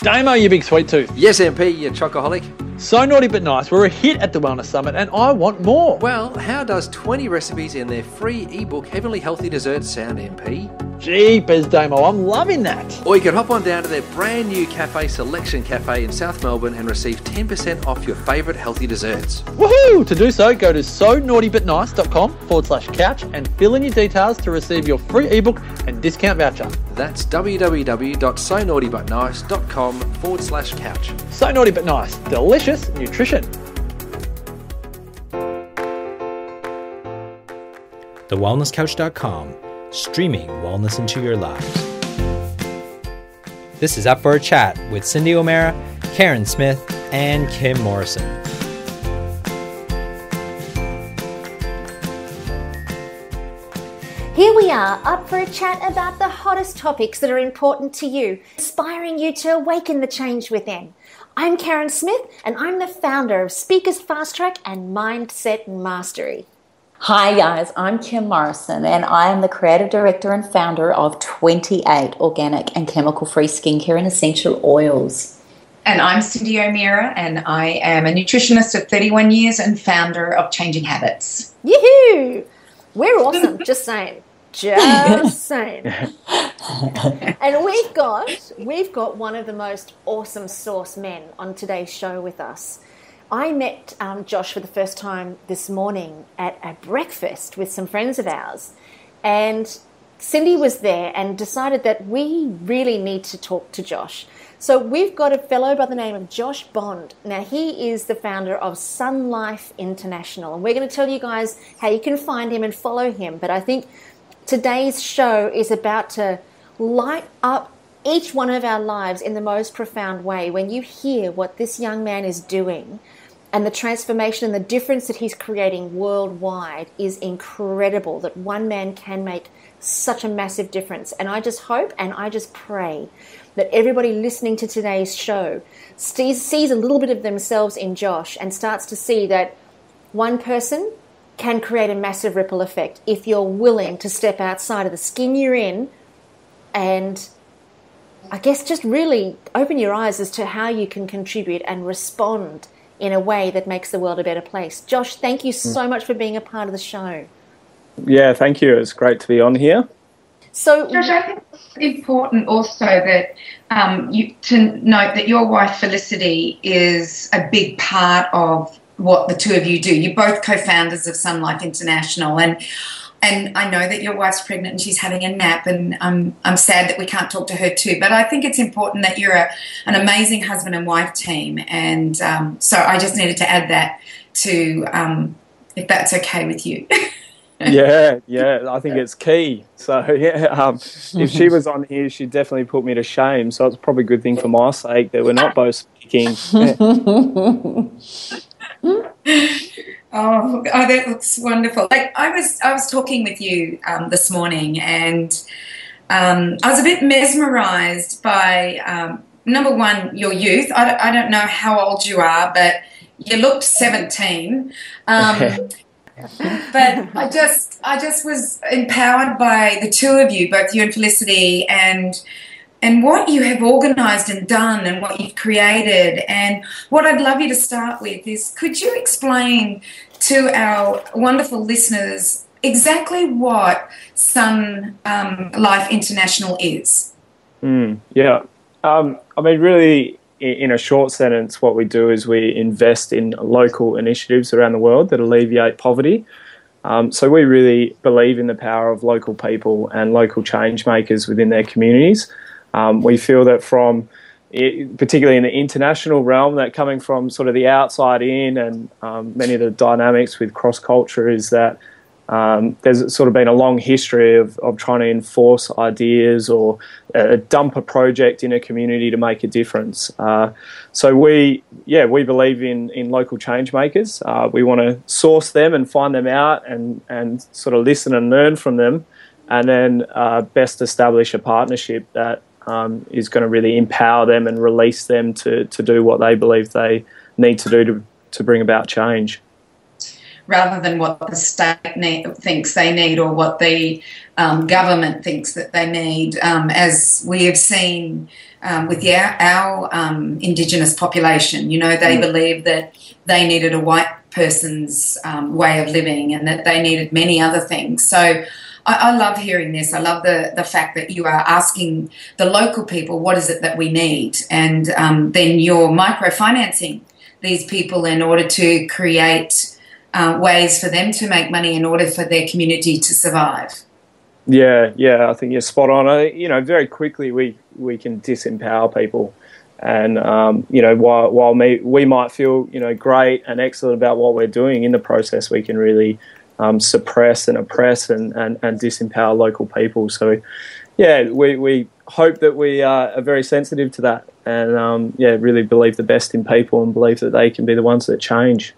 Damo, you big sweet tooth. Yes, MP, you chocoholic. So Naughty But Nice were a hit at the Wellness Summit and I want more. Well, how does 20 recipes in their free ebook Heavenly Healthy Desserts sound, MP? Jeepers, Damo, I'm loving that. Or you can hop on down to their brand new cafe, Selection Cafe in South Melbourne, and receive 10% off your favourite healthy desserts. Woohoo! To do so, go to sonaughtybutnice.com/couch and fill in your details to receive your free ebook and discount voucher. That's www.sonaughtybutnice.com/couch. So Naughty But Nice, delicious nutrition. TheWellnessCouch.com, streaming wellness into your lives. This is Up for a Chat with Cindy O'Meara, Karen Smith, and Kim Morrison. Here we are, up for a chat about the hottest topics that are important to you, inspiring you to awaken the change within. I'm Karen Smith, and I'm the founder of Speakers Fast Track and Mindset Mastery. Hi guys, I'm Kim Morrison, and I am the creative director and founder of 28 organic and chemical-free skincare and essential oils. And I'm Cindy O'Meara, and I am a nutritionist of 31 years and founder of Changing Habits. Yoo-hoo! We're awesome, just saying. Just saying. And we've got one of the most awesome source men on today's show with us. I met Josh for the first time this morning at a breakfast with some friends of ours, and Cindy was there and decided that we really need to talk to Josh. So we've got a fellow by the name of Josh Bond. Now, he is the founder of Sun Life International, and we're going to tell you guys how you can find him and follow him. But I think today's show is about to light up each one of our lives in the most profound way. When you hear what this young man is doing and the transformation and the difference that he's creating worldwide is incredible, that one man can make such a massive difference. And I just hope and I just pray that everybody listening to today's show sees a little bit of themselves in Josh and starts to see that one person can create a massive ripple effect if you're willing to step outside of the skin you're in and I guess just really open your eyes as to how you can contribute and respond in a way that makes the world a better place. Josh, thank you so much for being a part of the show. Yeah, thank you. It's great to be on here. So, Josh, I think it's important also that to note that your wife Felicity is a big part of what the two of you do. You're both co-founders of Sun Life International, and I know that your wife's pregnant and she's having a nap, and I'm sad that we can't talk to her too. But I think it's important that you're an amazing husband and wife team, and so I just needed to add that to, if that's okay with you. Yeah, I think it's key. So, if she was on here, she'd definitely put me to shame. So it's probably a good thing for my sake that we're not both speaking. Oh, that looks wonderful. Like I was talking with you this morning, and I was a bit mesmerised by number one, your youth. I don't know how old you are, but you looked 17. But I just was empowered by the two of you, both you and Felicity, and what you have organised and done and what you've created. And what I'd love you to start with is, could you explain to our wonderful listeners exactly what Sun Life International is? Yeah. I mean, really, in a short sentence, what we do is we invest in local initiatives around the world that alleviate poverty. So we really believe in the power of local people and local change makers within their communities. We feel that particularly in the international realm, that coming from sort of the outside in and many of the dynamics with cross-culture is that there's sort of been a long history of trying to enforce ideas or dump a project in a community to make a difference. So we believe in local change makers. We want to source them and find them out and sort of listen and learn from them, and then best establish a partnership that is going to really empower them and release them to do what they believe they need to do to bring about change. rather than what the state thinks they need or what the government thinks that they need, as we have seen with our Indigenous population. You know, they believe that they needed a white person's way of living and that they needed many other things. So I love hearing this. I love the fact that you are asking the local people, what is it that we need? And then you're microfinancing these people in order to create ways for them to make money in order for their community to survive. Yeah, I think you're spot on. You know, very quickly we can disempower people. And, you know, while we might feel, you know, great and excellent about what we're doing, in the process we can really suppress and oppress and disempower local people. So, yeah, we hope that we are very sensitive to that and, really believe the best in people and believe that they can be the ones that change.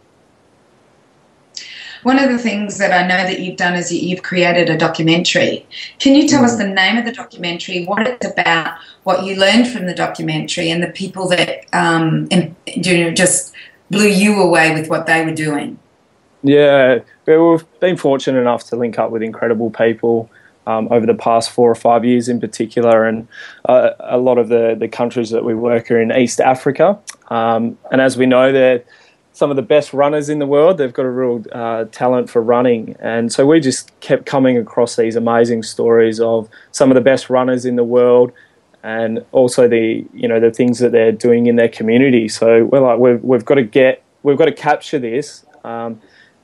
One of the things that I know that you've done is you've created a documentary. Can you tell us the name of the documentary, what it's about, what you learned from the documentary, and the people that just blew you away with what they were doing? Yeah, we've been fortunate enough to link up with incredible people over the past 4 or 5 years in particular, and a lot of the countries that we work are in East Africa. And as we know, they're some of the best runners in the world. They've got a real talent for running. And so we just kept coming across these amazing stories of some of the best runners in the world and also the things that they're doing in their community. So we're like, we've got to capture this and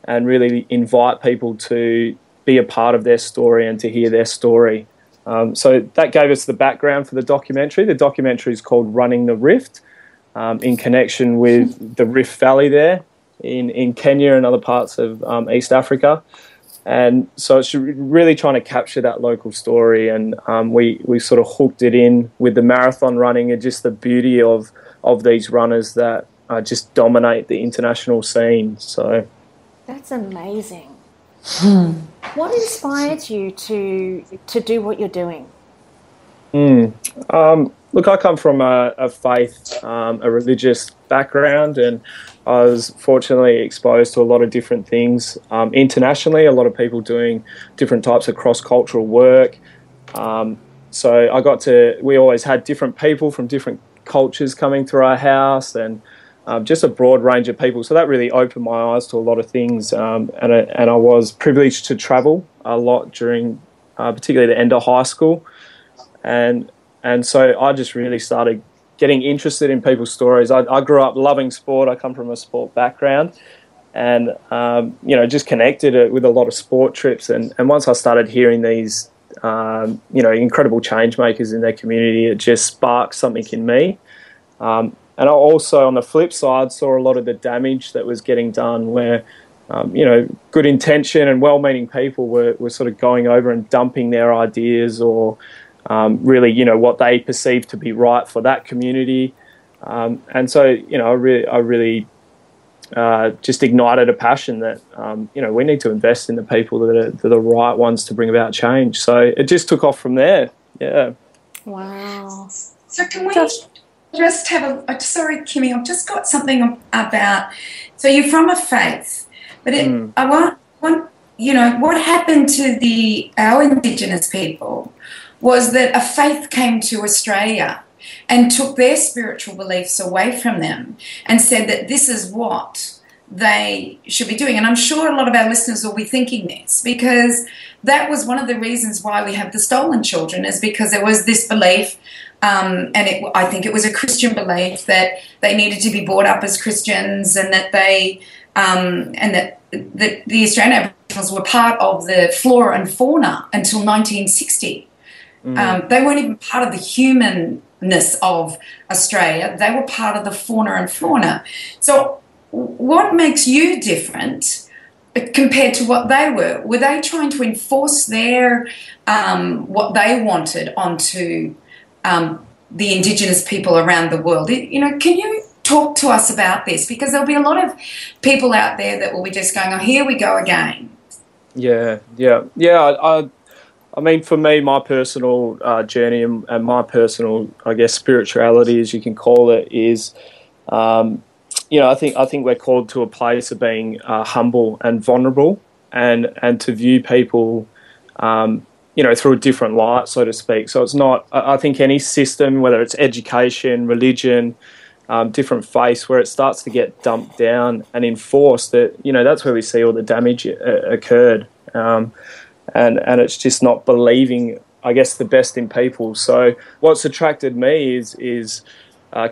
really invite people to be a part of their story and to hear their story. So that gave us the background for the documentary. The documentary is called Running the Rift, in connection with the Rift Valley there in Kenya and other parts of East Africa. And so it's really trying to capture that local story, and we sort of hooked it in with the marathon running and just the beauty of these runners that just dominate the international scene. So that's amazing. What inspired you to do what you're doing? Look, I come from a faith, a religious background, and I was fortunately exposed to a lot of different things internationally, a lot of people doing different types of cross-cultural work. So we always had different people from different cultures coming through our house, and just a broad range of people. So that really opened my eyes to a lot of things, and I was privileged to travel a lot during particularly the end of high school. And so I just really started getting interested in people's stories. I grew up loving sport. I come from a sport background, and just connected with a lot of sport trips. And once I started hearing these, incredible change makers in their community, it just sparked something in me. And I also, on the flip side, saw a lot of the damage that was getting done, where good intention and well-meaning people were sort of going over and dumping their ideas or really, what they perceive to be right for that community. And so, I really just ignited a passion that, we need to invest in the people that are the right ones to bring about change. So it just took off from there. Yeah. Wow. So can we just have sorry, Kimmy, I've just got something about, so you're from a faith, but I want, what happened to our Indigenous people was that a faith came to Australia and took their spiritual beliefs away from them and said that this is what they should be doing. And I'm sure a lot of our listeners will be thinking this, because that was one of the reasons why we have the stolen children, is because there was this belief, I think it was a Christian belief, that they needed to be brought up as Christians, and that they that the Australian Aboriginals were part of the flora and fauna until 1960. They weren't even part of the humanness of Australia. They were part of the fauna and flora. So what makes you different compared to what they were? Were they trying to enforce their what they wanted onto the Indigenous people around the world? Can you talk to us about this? Because there'll be a lot of people out there that will be just going, oh, here we go again. Yeah. I mean, for me, my personal journey and my personal, I guess, spirituality, as you can call it, is, I think we're called to a place of being humble and vulnerable, and to view people, through a different light, so to speak. So it's not. I think any system, whether it's education, religion, different faiths, where it starts to get dumped down and enforced, that's where we see all the damage occurred, and it's just not believing, I guess, the best in people. So what's attracted me is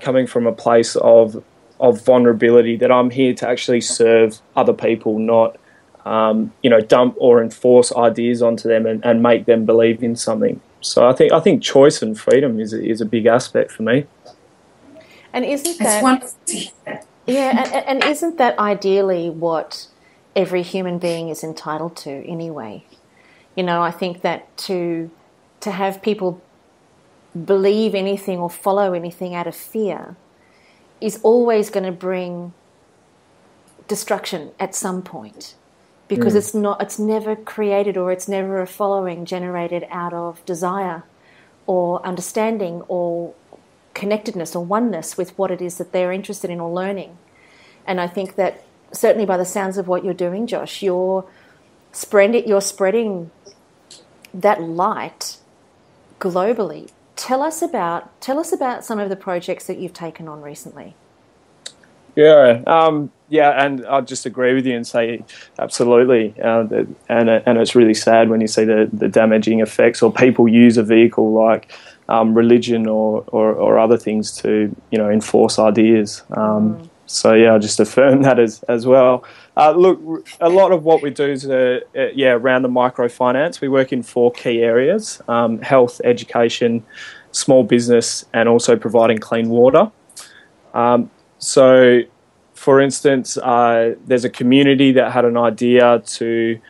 coming from a place of vulnerability, that I'm here to actually serve other people, not dump or enforce ideas onto them and make them believe in something. So I think choice and freedom is a big aspect for me. And isn't that and isn't that ideally what every human being is entitled to anyway? I think that to have people believe anything or follow anything out of fear is always going to bring destruction at some point, because it's never created, or it's never a following generated out of desire or understanding or connectedness or oneness with what it is that they're interested in or learning. And I think that certainly by the sounds of what you're doing, Josh, you're spreading that light globally. Tell us about some of the projects that you've taken on recently. Yeah, and I'll just agree with you and say absolutely. And it's really sad when you see the damaging effects, or people use a vehicle like religion or other things to enforce ideas. So yeah, I'll just affirm that as well. Look, a lot of what we do is around the microfinance. We work in 4 key areas: health, education, small business, and also providing clean water. So, for instance, there's a community that had an idea to.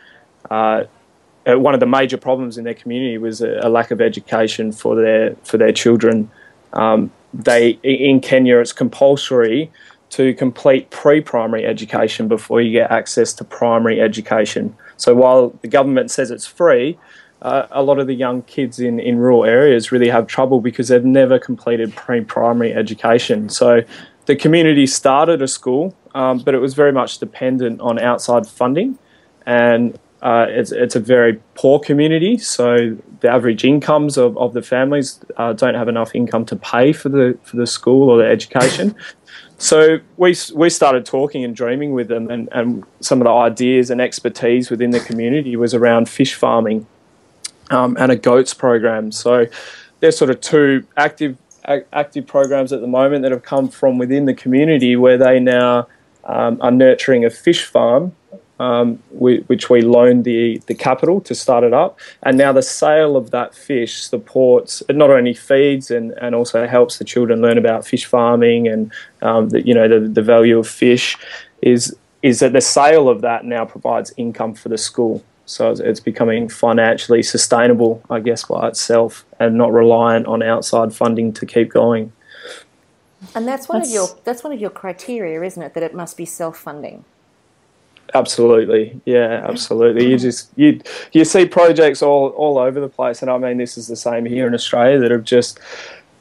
One of the major problems in their community was a lack of education for their children. In Kenya, it's compulsory to complete pre-primary education before you get access to primary education. So while the government says it's free, a lot of the young kids in rural areas really have trouble because they've never completed pre-primary education. So the community started a school, but it was very much dependent on outside funding, and it's a very poor community. So the average incomes of the families don't have enough income to pay for the school or the education. So we started talking and dreaming with them, and some of the ideas and expertise within the community was around fish farming and a goats program. So there's sort of 2 active programs at the moment that have come from within the community, where they now are nurturing a fish farm, which we loaned the capital to start it up, and now the sale of that fish supports, it not only feeds and also helps the children learn about fish farming and the value of fish, is that the sale of that now provides income for the school. So it's becoming financially sustainable, I guess, by itself, and not reliant on outside funding to keep going. And that's one of your criteria, isn't it? That it must be self-funding. Absolutely, yeah, absolutely. You see projects all over the place, and I mean this is the same here in Australia, that have just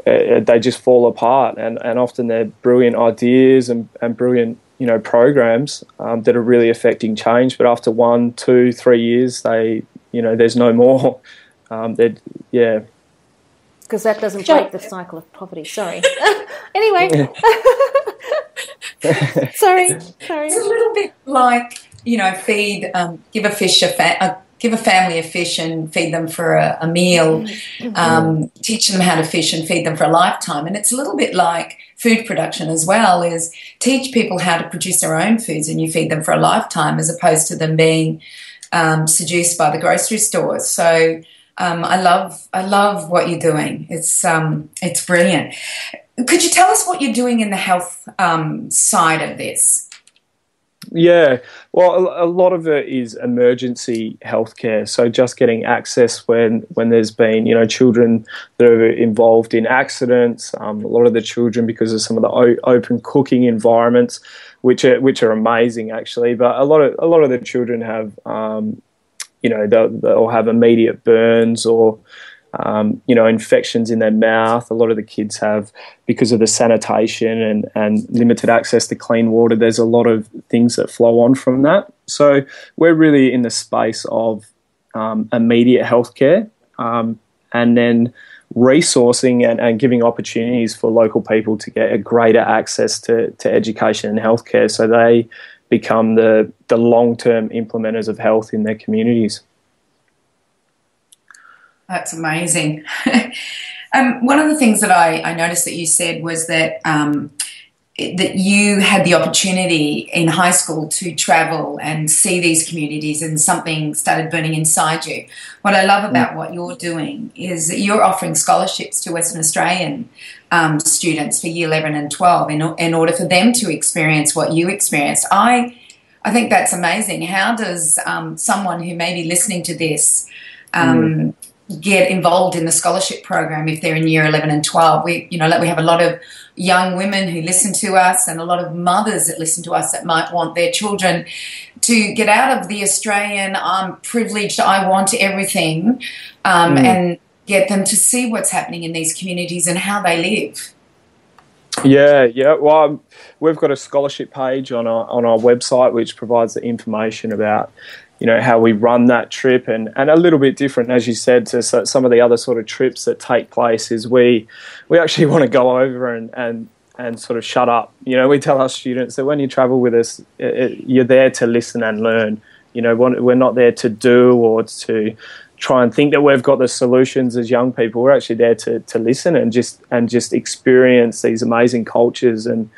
they just fall apart, and often they're brilliant ideas and brilliant programs that are really affecting change, but after 1, 2, 3 years, there's no more. Because that doesn't break the cycle of poverty. Sorry. Anyway. Sorry. It's a little bit like, give a family a fish and feed them for a meal, teach them how to fish and feed them for a lifetime. And it's a little bit like food production as well, is teach people how to produce their own foods and you feed them for a lifetime, as opposed to them being seduced by the grocery stores. So I love what you're doing. It's brilliant. Could you tell us what you're doing in the health side of this? Yeah, well, a lot of it is emergency healthcare. So just getting access when there's been, children that are involved in accidents. A lot of the children, because of some of the open cooking environments, which are amazing actually. But a lot of the children have, they'll have immediate burns or infections in their mouth. A lot of the kids have, because of the sanitation and limited access to clean water, there's a lot of things that flow on from that. So we're really in the space of immediate healthcare, and then resourcing and giving opportunities for local people to get a greater access to education and healthcare, so they become the long-term implementers of health in their communities. That's amazing. One of the things that I noticed that you said was that that you had the opportunity in high school to travel and see these communities, and something started burning inside you. What I love about what you're doing is that you're offering scholarships to Western Australian students for year 11 and 12 in order for them to experience what you experienced. I think that's amazing. How does someone who may be listening to this get involved in the scholarship program if they're in year 11 and 12? We have a lot of young women who listen to us, and a lot of mothers that listen to us that might want their children to get out of the Australian I'm privileged, I want everything, and get them to see what's happening in these communities and how they live. Yeah. Well, we've got a scholarship page on our website which provides the information about how we run that trip, and a little bit different, as you said, to some of the other sort of trips that take place is we actually want to go over and sort of shut up. We tell our students that when you travel with us, you're there to listen and learn. We're not there to do or to try and think that we've got the solutions as young people. We're actually there to listen and just experience these amazing cultures and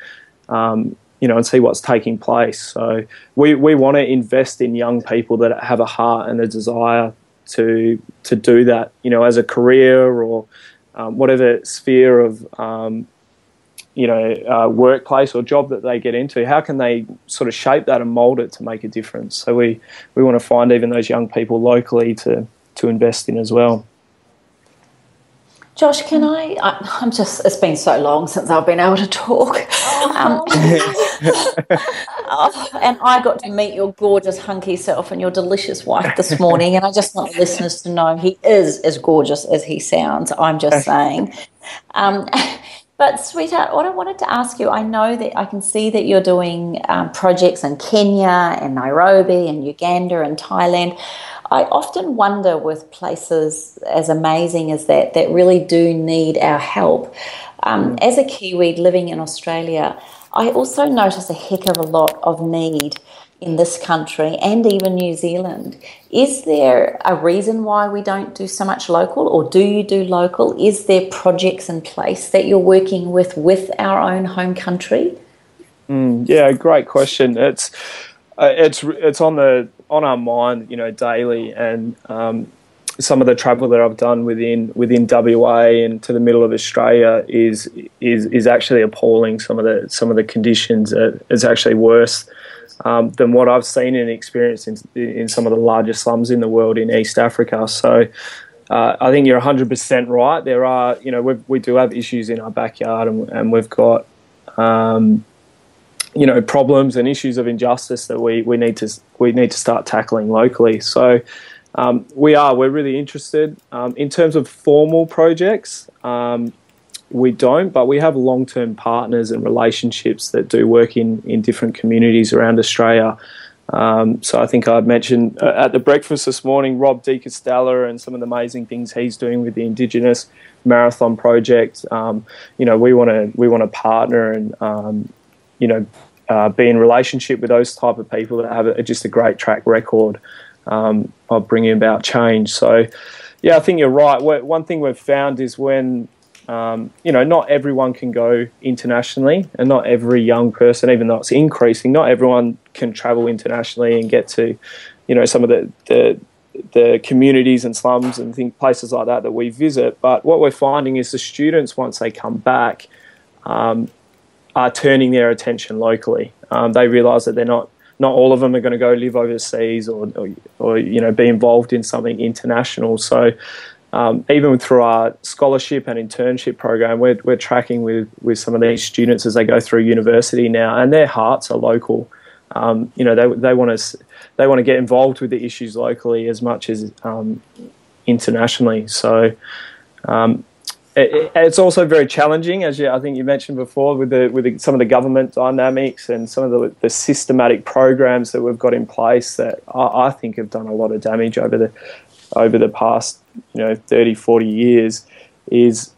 see what's taking place. So we want to invest in young people that have a heart and a desire to do that, as a career or whatever sphere of, workplace or job that they get into. How can they sort of shape that and mould it to make a difference? So we want to find even those young people locally to invest in as well. Josh, can I'm just, it's been so long since I've been able to talk. And I got to meet your gorgeous hunky self and your delicious wife this morning, and I just want listeners to know he is as gorgeous as he sounds, I'm just saying. But sweetheart, what I wanted to ask you, I know that I can see that you're doing projects in Kenya and Nairobi and Uganda and Thailand. I often wonder with places as amazing as that really do need our help. As a Kiwi living in Australia, I also notice a heck of a lot of need in this country and even New Zealand. Is there a reason why we don't do so much local, or do you do local? Is there projects in place that you're working with our own home country? Yeah, great question. It's on our mind, daily, and some of the travel that I've done within WA and to the middle of Australia is actually appalling. Some of the conditions is actually worse than what I've seen and experienced in some of the largest slums in the world in East Africa. So I think you're 100% right. There are, we do have issues in our backyard, and we've got problems and issues of injustice that we need to start tackling locally. So we're really interested. In terms of formal projects, we don't, but we have long-term partners and relationships that do work in different communities around Australia. So I think I'd mentioned at the breakfast this morning, Rob De Castella and some of the amazing things he's doing with the Indigenous Marathon Project. We want to partner and be in relationship with those type of people that have just a great track record of bringing about change. So, yeah, I think you're right. One thing we've found is when, not everyone can go internationally, and not every young person, even though it's increasing, not everyone can travel internationally and get to, some of the communities and slums and places like that we visit. But what we're finding is the students, once they come back, are turning their attention locally. They realise that they're not all of them are going to go live overseas or be involved in something international. So even through our scholarship and internship program, we're tracking with some of these students as they go through university now, and their hearts are local. They want to get involved with the issues locally as much as internationally. So it's also very challenging, as I think you mentioned before, with some of the government dynamics and some of the systematic programs that we've got in place that I think have done a lot of damage over the past 30, 40 years. Is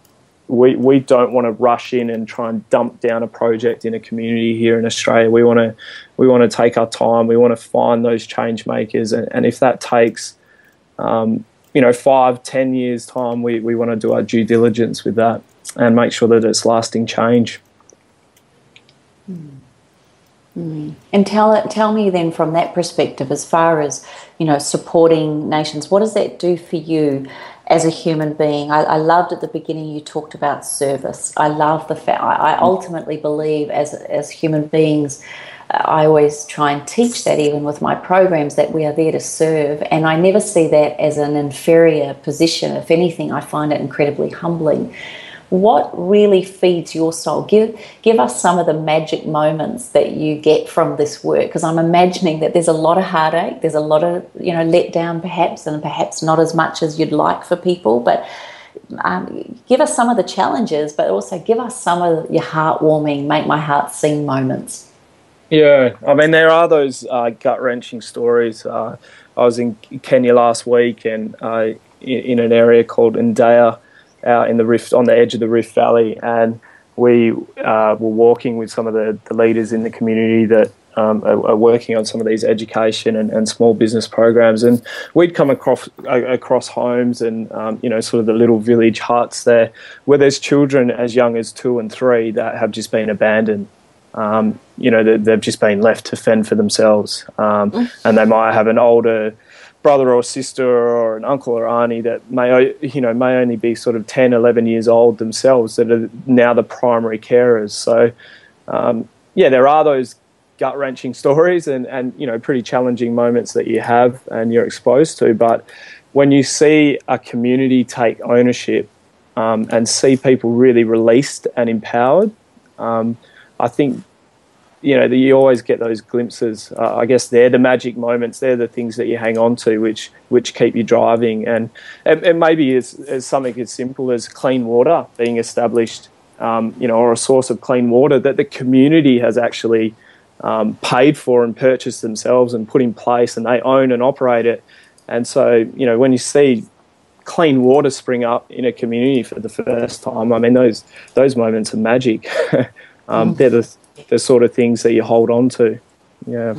we don't want to rush in and try and dump down a project in a community here in Australia. We want to take our time. We want to find those change makers, and if that takes 5-10 years time, we want to do our due diligence with that and make sure that it's lasting change. And tell me then, from that perspective, as far as supporting nations, what does that do for you as a human being? I loved at the beginning you talked about service. I love the fact I ultimately believe as human beings, I always try and teach that even with my programs, that we are there to serve, and I never see that as an inferior position. If anything, I find it incredibly humbling. What really feeds your soul? Give us some of the magic moments that you get from this work, because I'm imagining that there's a lot of heartache, there's a lot of let down perhaps, and perhaps not as much as you'd like for people, but give us some of the challenges, but also give us some of your heartwarming, make my heart sing moments. Yeah, I mean, there are those gut-wrenching stories. I was in Kenya last week, and in an area called Ndaya, out in the Rift, on the edge of the Rift Valley, and we were walking with some of the leaders in the community that are working on some of these education and small business programs, and we'd come across homes and sort of the little village huts there where there's children as young as 2 and 3 that have just been abandoned. They've just been left to fend for themselves, and they might have an older brother or sister or an uncle or auntie that may only be sort of 10, 11 years old themselves, that are now the primary carers. So, there are those gut-wrenching stories and pretty challenging moments that you have and you're exposed to. But when you see a community take ownership and see people really released and empowered, I think, that you always get those glimpses. I guess they're the magic moments. They're the things that you hang on to, which keep you driving. And maybe as something as simple as clean water being established, or a source of clean water that the community has actually paid for and purchased themselves and put in place, and they own and operate it. And so, when you see clean water spring up in a community for the first time, I mean, those moments are magic. They're the sort of things that you hold on to. Yeah.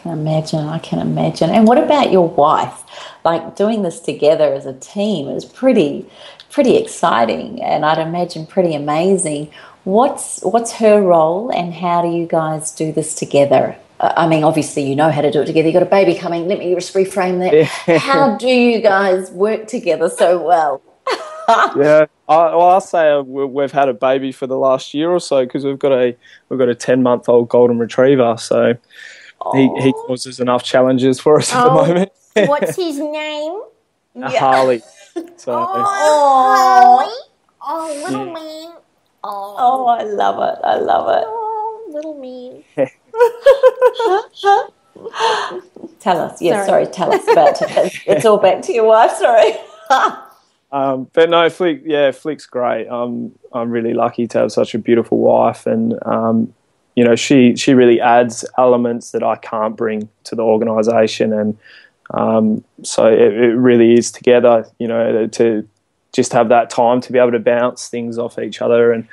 I can imagine. And what about your wife? Like, doing this together as a team is pretty exciting, and I'd imagine pretty amazing. What's her role, and how do you guys do this together? I mean, obviously you know how to do it together. You've got a baby coming. Let me just reframe that. How do you guys work together so well? Yeah, I'll say we've had a baby for the last year or so, because we've got a 10-month-old golden retriever. So he causes enough challenges for us at the moment. What's his name? Harley. So, Harley. Oh, little man. Oh, I love it. Oh, little man. Tell us. Yes, sorry. Tell us about it. It's all back to your wife. Sorry. But no, Flick's great. I'm really lucky to have such a beautiful wife, and she really adds elements that I can't bring to the organisation, and so it really is together. To just have that time to be able to bounce things off each other. And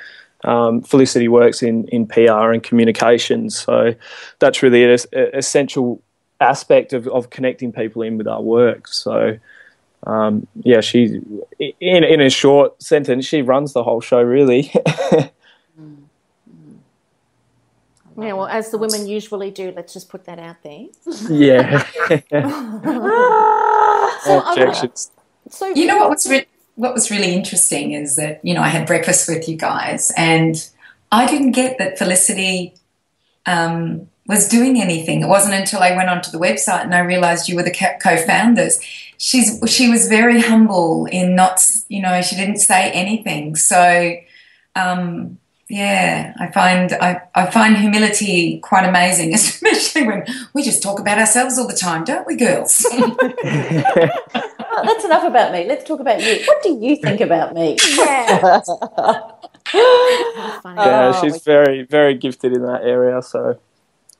Felicity works in PR and communications, so that's really an essential aspect of connecting people in with our work. So. She, in a short sentence, she runs the whole show, really. Yeah, well, as the women usually do, let's just put that out there. Yeah. Objections. So what was really interesting is that, I had breakfast with you guys, and I didn't get that Felicity was doing anything. It wasn't until I went onto the website and I realised you were the co-founders. She was very humble in not, she didn't say anything. So, I find humility quite amazing, especially when we just talk about ourselves all the time, don't we, girls? That's enough about me. Let's talk about you. What do you think about me? Yeah. Funny. Yeah, she's very, very gifted in that area. So,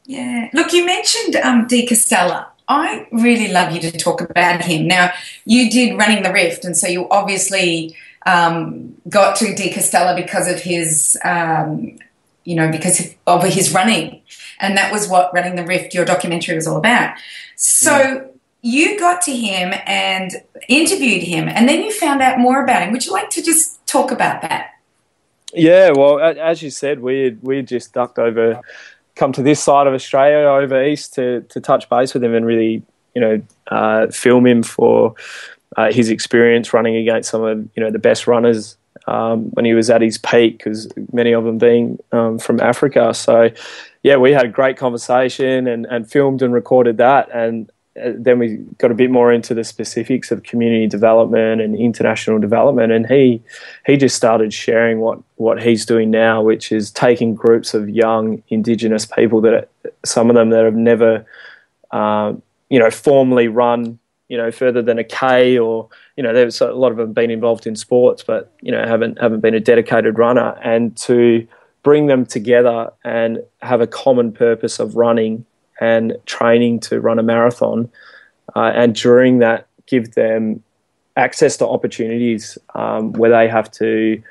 Yeah. Look, you mentioned De Castella. I really love you to talk about him. Now, you did Running the Rift, and so you obviously got to De Castella because of his, because of his running, and that was what Running the Rift, your documentary, was all about. So you got to him and interviewed him, and then you found out more about him. Would you like to just talk about that? yeah, well, as you said, we just come to this side of Australia over east to touch base with him and really, film him for his experience running against some of, the best runners when he was at his peak, because many of them being from Africa. So, yeah, we had a great conversation and filmed and recorded that, and then we got a bit more into the specifics of community development and international development, and he just started sharing what he's doing now, which is taking groups of young Indigenous people some of them that have never formally run further than a K, or there's a lot of them been involved in sports but haven't been a dedicated runner, and to bring them together and have a common purpose of running and training to run a marathon, and during that give them access to opportunities where they have to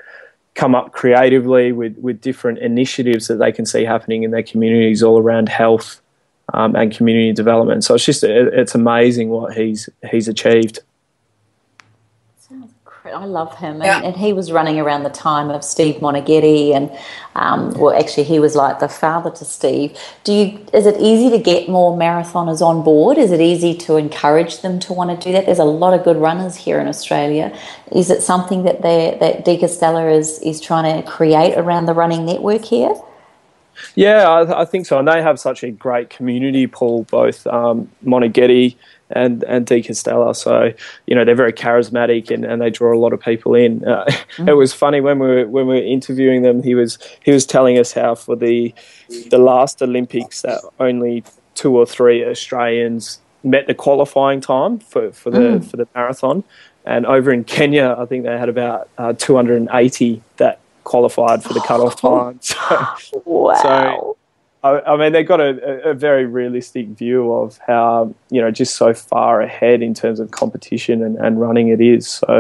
come up creatively with different initiatives that they can see happening in their communities all around health and community development. So it's amazing what he's achieved. I love him, and he was running around the time of Steve Monaghetti, and actually he was like the father to Steve. Is it easy to get more marathoners on board? Is it easy to encourage them to want to do that? There's a lot of good runners here in Australia. Is it something that De Castella is trying to create around the running network here? Yeah, I think so, and they have such a great community pool, both Monaghetti and De Castella. So they're very charismatic and they draw a lot of people in. It was funny when we were interviewing them. He was telling us how for the last Olympics that only 2 or 3 Australians met the qualifying time for the marathon, and over in Kenya I think they had about 280 that qualified for the cutoff time. So, wow. So, I mean, they've got a very realistic view of how, just so far ahead in terms of competition and running it is. So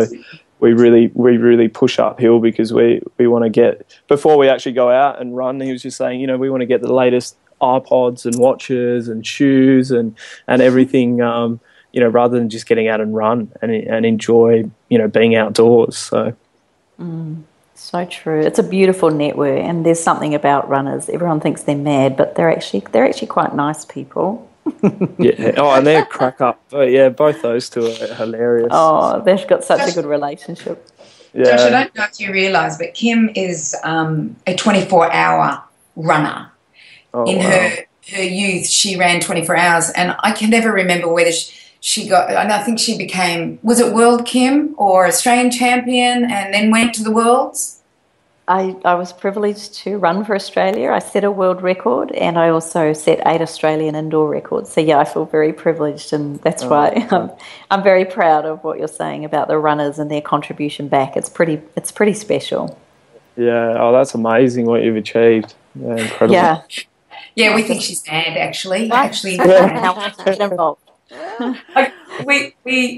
we really push uphill because we want to get, before we actually go out and run, he was just saying, we want to get the latest iPods and watches and shoes and everything, rather than just getting out and run and enjoy, being outdoors. So. So true. It's a beautiful network, and there's something about runners. Everyone thinks they're mad, but they're actually quite nice people. Yeah. Oh, and they're crack up. But yeah, both those two are hilarious. Oh, they've got such a good relationship. Yeah. Josh, I don't know if you realise, but Kim is a 24-hour runner. In her youth, she ran 24 hours, and I can never remember whether she got, and I think she became, was it World Kim or Australian champion, and then went to the Worlds? I was privileged to run for Australia. I set a world record, and I also set 8 Australian indoor records. So yeah, I feel very privileged, and that's why I'm very proud of what you're saying about the runners and their contribution back. It's pretty special. Yeah. Oh, that's amazing what you've achieved. Yeah, incredible. Yeah. Yeah, we think she's mad. Actually.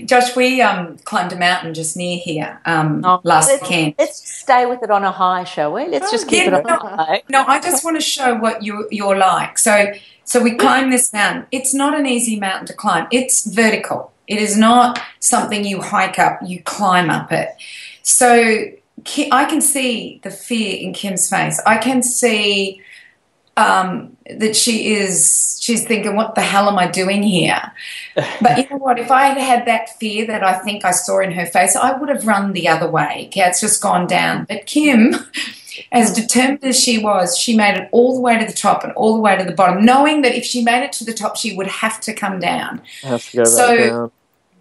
Josh, we climbed a mountain just near here last weekend. Let's stay with it on a high, shall we? Let's just keep it on a high. No, I just want to show what you're like. So we climbed this mountain. It's not an easy mountain to climb. It's vertical. It is not something you hike up. You climb up it. So I can see the fear in Kim's face. I can see that she's thinking, what the hell am I doing here? But you know what, if I had had that fear that I think I saw in her face, I would have run the other way. Okay, it's just gone down. But Kim, as determined as she was, she made it all the way to the top and all the way to the bottom, knowing that if she made it to the top, she would have to come down. Have to go back down.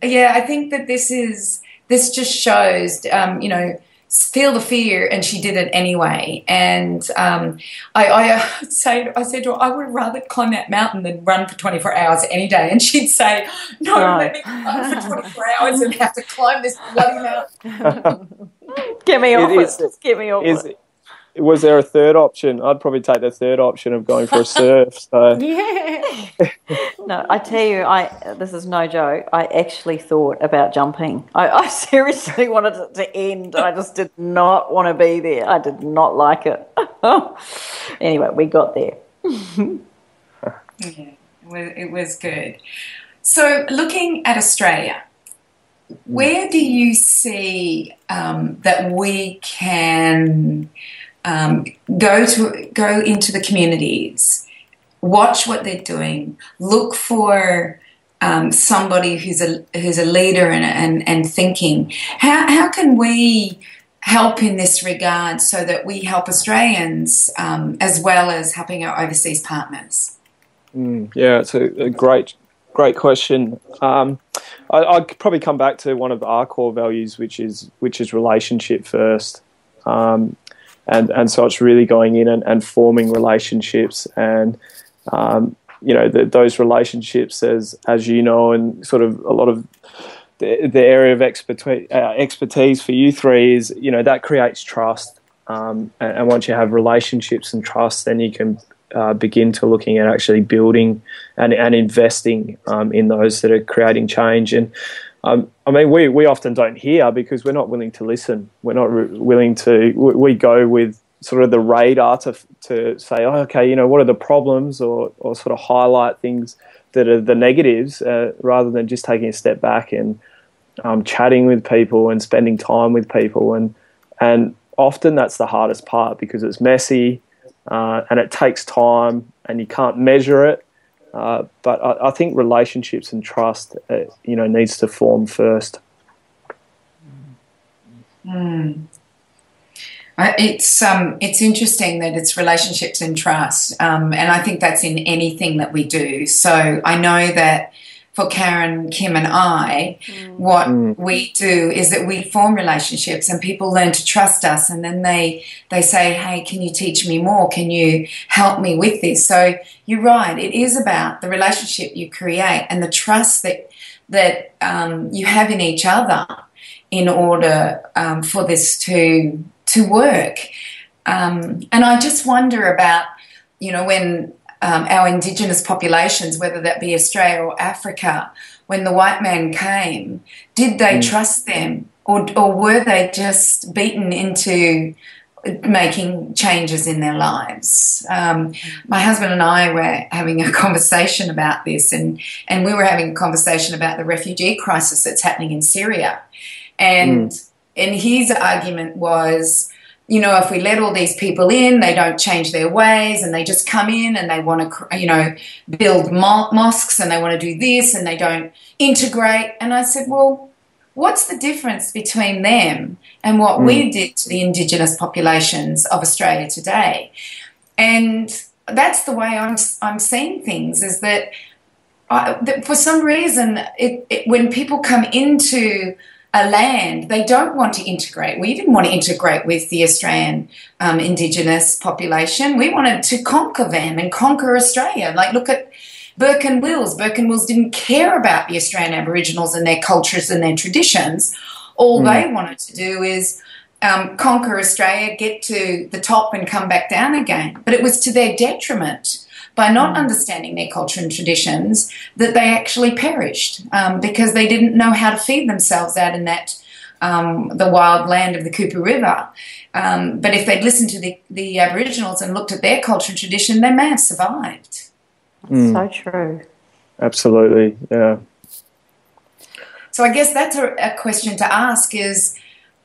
Yeah, I think that this just shows, feel the fear, and she did it anyway. And I said to her, I would rather climb that mountain than run for 24 hours any day. And she'd say, no, let me run for 24 hours and have to climb this bloody mountain. Get me off it. Just get me off it. Was there a third option? I'd probably take the third option of going for a surf. So. Yeah. No, I tell you, this is no joke. I actually thought about jumping. I seriously wanted it to end. I just did not want to be there. I did not like it. Anyway, we got there. Yeah, it was good. So looking at Australia, where do you see that we can go into the communities, watch what they're doing, look for somebody who's a leader and thinking? How can we help in this regard so that we help Australians as well as helping our overseas partners? Yeah, it's a great question. I'd probably come back to one of our core values, which is relationship first. And so it's really going in and forming relationships, and those relationships, as you know, and sort of a lot of the area of expertise for you three is, that creates trust. And once you have relationships and trust, then you can begin to looking at actually building and investing in those that are creating change. And we often don't hear because we're not willing to listen. We're not willing to. We go with sort of the radar to say, oh, okay, what are the problems, or sort of highlight things that are the negatives, rather than just taking a step back and chatting with people and spending time with people. And often that's the hardest part because it's messy and it takes time and you can't measure it. But I think relationships and trust, needs to form first. It's interesting that it's relationships and trust, and I think that's in anything that we do. So I know that for Karen, Kim, and I, what we do is that we form relationships, and people learn to trust us, and then they say, "Hey, can you teach me more? Can you help me with this?" So you're right; it is about the relationship you create and the trust that you have in each other in order for this to work. And I just wonder about, when our Indigenous populations, whether that be Australia or Africa, when the white man came, did they trust them, or were they just beaten into making changes in their lives? My husband and I were having a conversation about this, and we were having a conversation about the refugee crisis that's happening in Syria. And his argument was, if we let all these people in, they don't change their ways, and they just come in and they want to, build mosques, and they want to do this, and they don't integrate. And I said, well, what's the difference between them and what we did to the Indigenous populations of Australia today? And that's the way I'm seeing things, is that for some reason, when people come into a land, they don't want to integrate. We didn't want to integrate with the Australian Indigenous population. We wanted to conquer them and conquer Australia. Like, look at Burke and Wills. Burke and Wills didn't care about the Australian Aboriginals and their cultures and their traditions. All they wanted to do is conquer Australia, get to the top and come back down again. But it was to their detriment, by not understanding their culture and traditions, that they actually perished because they didn't know how to feed themselves out in that the wild land of the Cooper River. But if they'd listened to the Aboriginals and looked at their culture and tradition, they may have survived. So true. Absolutely, yeah. So I guess that's a question to ask is,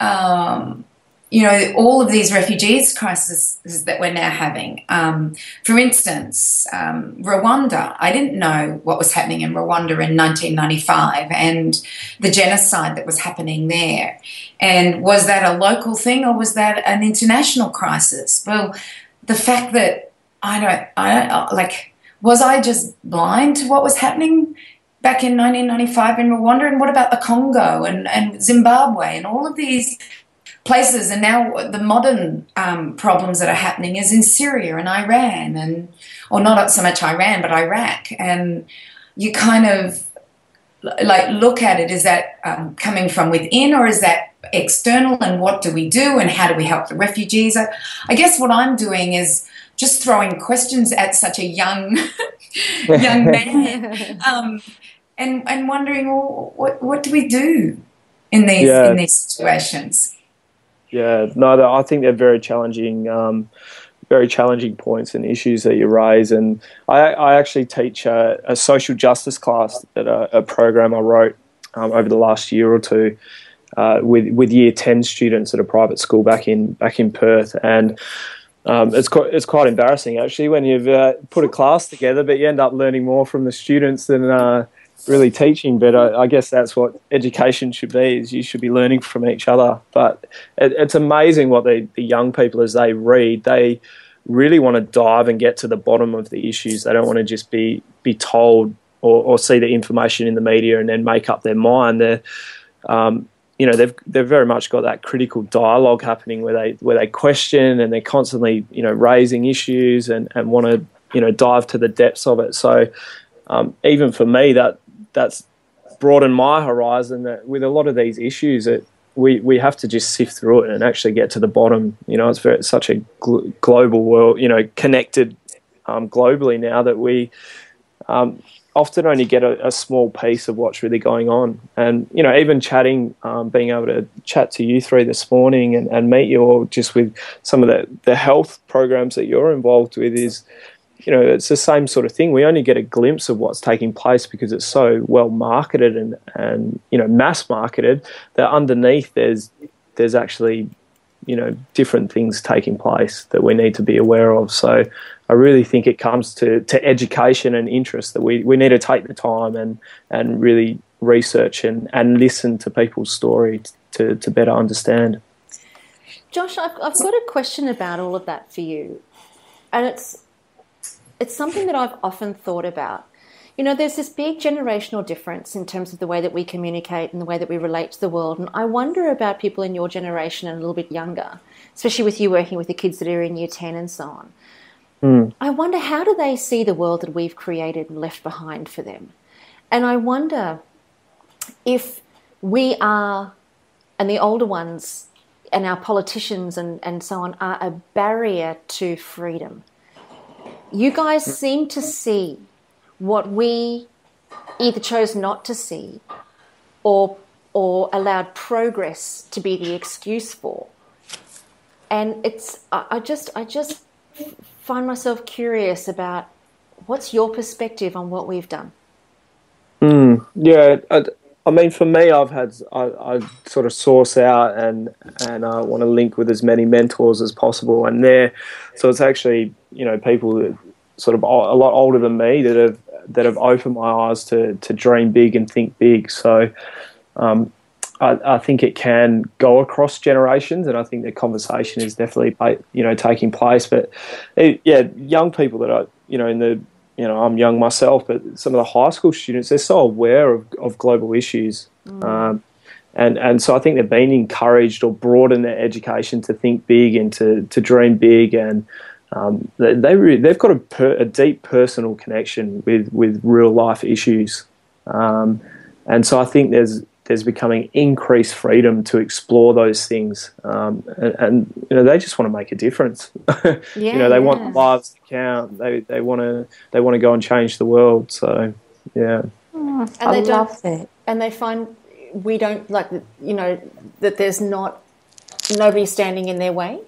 all of these refugees crises that we're now having. For instance, Rwanda. I didn't know what was happening in Rwanda in 1995 and the genocide that was happening there. And was that a local thing or was that an international crisis? Well, the fact that was I just blind to what was happening back in 1995 in Rwanda? And what about the Congo and Zimbabwe and all of these places. And now the modern problems that are happening is in Syria and Iran, or not so much Iran, but Iraq. And you kind of like look at it, is that coming from within or is that external, and what do we do and how do we help the refugees? I guess what I'm doing is just throwing questions at such a young man, and wondering, well, what do we do in these situations? Yeah, no, I think they're very challenging points and issues that you raise. And I actually teach a social justice class at a program I wrote over the last year or two with Year 10 students at a private school back in Perth. And it's quite embarrassing actually when you've put a class together, but you end up learning more from the students than really teaching. But I guess that's what education should be, is you should be learning from each other. But it's amazing what the young people, as they read, they really want to dive and get to the bottom of the issues. They don't want to just be told or see the information in the media and then make up their mind. They're they've very much got that critical dialogue happening where they question, and they're constantly raising issues and want to dive to the depths of it. So even for me, that's broadened my horizon, that with a lot of these issues that we have to just sift through it and actually get to the bottom. It's such a global world, connected globally now, that we often only get a small piece of what's really going on. And even chatting, being able to chat to you three this morning and meet you all just with some of the health programs that you're involved with is, it's the same sort of thing. We only get a glimpse of what's taking place because it's so well marketed and mass marketed, that underneath there's actually different things taking place that we need to be aware of. So I really think it comes to education and interest, that we need to take the time and really research and listen to people's story to better understand. Josh, I've got a question about all of that for you, and it's something that I've often thought about. There's this big generational difference in terms of the way that we communicate and the way that we relate to the world. And I wonder about people in your generation and a little bit younger, especially with you working with the kids that are in Year 10 and so on. I wonder, how do they see the world that we've created and left behind for them? And I wonder if we are, and the older ones and our politicians and so on, are a barrier to freedom. You guys seem to see what we either chose not to see or allowed progress to be the excuse for. And I just find myself curious about what's your perspective on what we've done. Yeah, I mean, for me, I sort of source out and I want to link with as many mentors as possible, and so it's actually people that sort of a lot older than me that have opened my eyes to dream big and think big. So I think it can go across generations, and I think the conversation is definitely taking place. But young people that are I'm young myself, but some of the high school students, they're so aware of global issues. And so I think they've been encouraged or broadened their education to think big and to dream big, and they've got a deep personal connection with real life issues, and so I think there's becoming increased freedom to explore those things, and they just want to make a difference. They want lives to count. They want to go and change the world. So and I love that. And they find we don't that there's nobody standing in their way.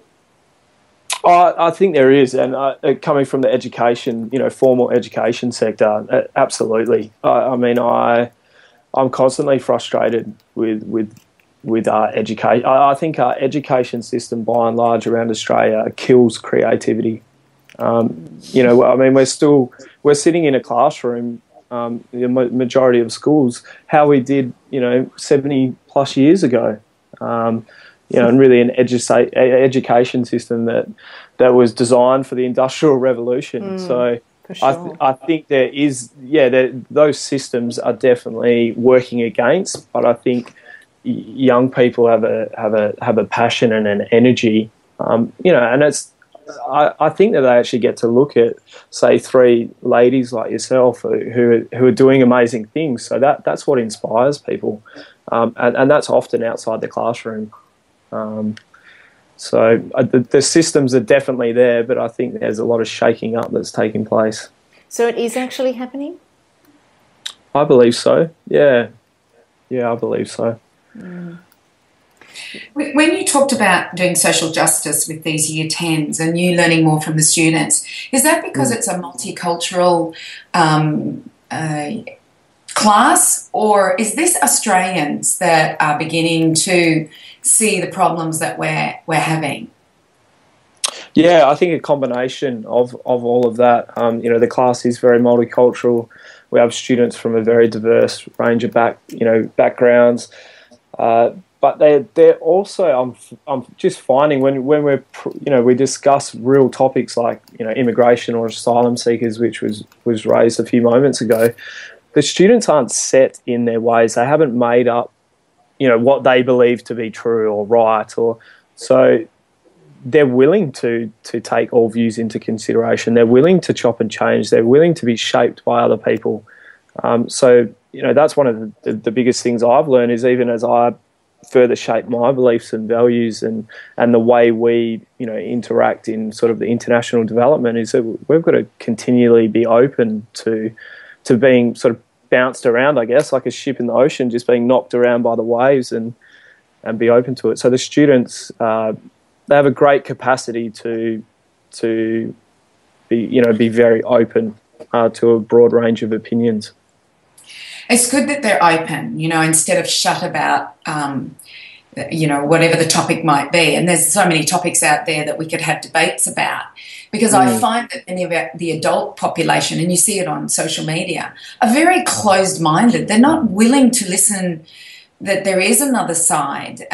I think there is, and coming from the education, formal education sector, absolutely. I'm constantly frustrated with our education. I think our education system, by and large, around Australia, kills creativity. We're sitting in a classroom, the majority of schools, how we did, 70 plus years ago. And really an education system that was designed for the Industrial Revolution. So sure. I think there is, those systems are definitely working against, but I think young people have a passion and an energy, and I think that they actually get to look at, say, 3 ladies like yourself who are doing amazing things. So that's what inspires people, and that's often outside the classroom. So the systems are definitely there, but I think there's a lot of shaking up that's taking place. So it is actually happening? I believe so, yeah. Yeah, I believe so. Mm. When you talked about doing social justice with these year 10s and you learning more from the students, is that because it's a multicultural class, or is this Australians that are beginning to see the problems that we're having? Yeah, I think a combination of all of that. The class is very multicultural. We have students from a very diverse range of backgrounds, but they're also. I'm just finding when we discuss real topics like immigration or asylum seekers, which was raised a few moments ago, the students aren't set in their ways. They haven't made up what they believe to be true or right, or so. They're willing to take all views into consideration. They're willing to chop and change. They're willing to be shaped by other people. So that's one of the biggest things I've learned is even as I further shape my beliefs and values and the way we interact in sort of the international development is that we've got to continually be open to being sort of bounced around, I guess, like a ship in the ocean, just being knocked around by the waves and be open to it. So the students. They have a great capacity to be very open to a broad range of opinions. It's good that they're open, instead of shut about, whatever the topic might be. And there's so many topics out there that we could have debates about. Because I find that many of the adult population, and you see it on social media, are very closed-minded. They're not willing to listen that there is another side,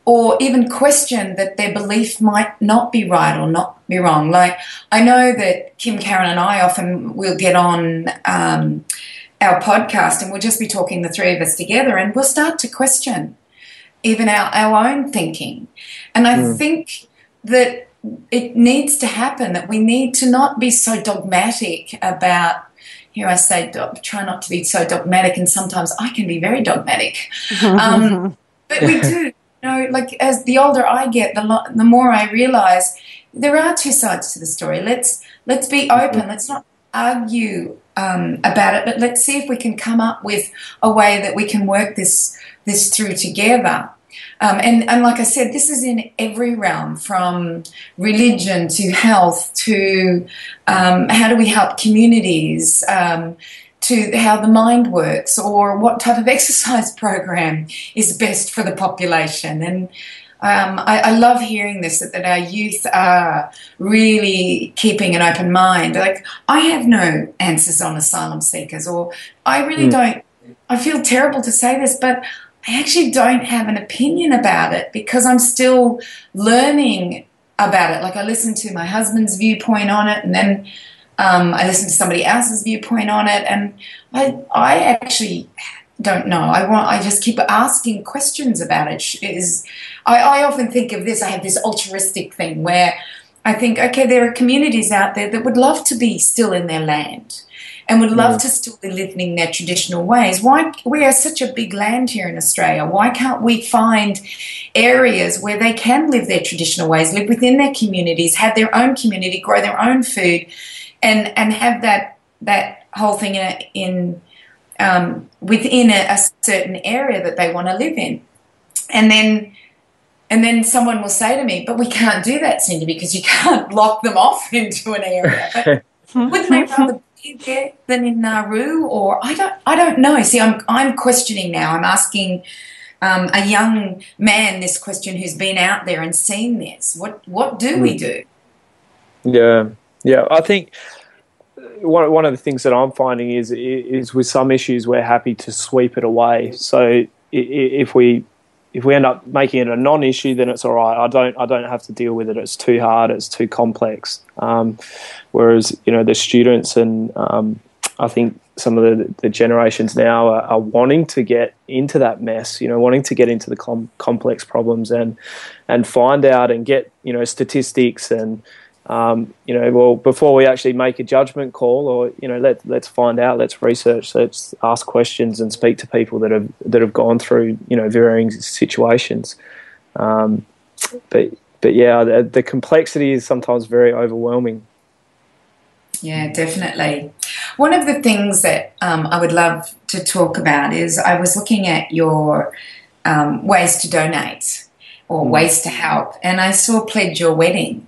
or even question that their belief might not be right or not be wrong. Like, I know that Kim, Karen and I often will get on our podcast and we'll just be talking, the 3 of us together, and we'll start to question even our own thinking. And I think that it needs to happen, that we need to not be so dogmatic about, here I say, try not to be so dogmatic, and sometimes I can be very dogmatic. But we do, like as the older I get, the more I realise there are 2 sides to the story. Let's be open. Let's not argue about it, but let's see if we can come up with a way that we can work this through together. And like I said, this is in every realm, from religion to health to how do we help communities, to how the mind works, or what type of exercise program is best for the population. And I love hearing this, that our youth are really keeping an open mind. Like, I have no answers on asylum seekers, or I really don't. I feel terrible to say this, but I actually don't have an opinion about it because I'm still learning about it. Like, I listen to my husband's viewpoint on it, and then I listen to somebody else's viewpoint on it, and I actually don't know. I just keep asking questions about it. I often think of this, I have this altruistic thing where I think, okay, there are communities out there that would love to be still in their land and would love to still be living their traditional ways. Why? We are such a big land here in Australia. Why can't we find areas where they can live their traditional ways, live within their communities, have their own community, grow their own food, and have that whole thing within a certain area that they want to live in? And then someone will say to me, but we can't do that, Cindy, because you can't lock them off into an area. But wouldn't they rather be there than in Nauru? Or I don't know. See, I'm questioning now. I'm asking a young man this question who's been out there and seen this. What do we do? Yeah. I think one of the things that I'm finding is with some issues we're happy to sweep it away. So if we end up making it a non-issue, then it's all right. I don't have to deal with it. It's too hard. It's too complex. Whereas the students and I think some of the generations now are wanting to get into that mess, wanting to get into the complex problems and find out and get, statistics and, before we actually make a judgment call or, let's find out, let's research, let's ask questions and speak to people that have gone through, varying situations. But yeah, the complexity is sometimes very overwhelming. Yeah, definitely. One of the things that I would love to talk about is I was looking at your ways to donate or ways to help, and I saw Pledge Your Wedding.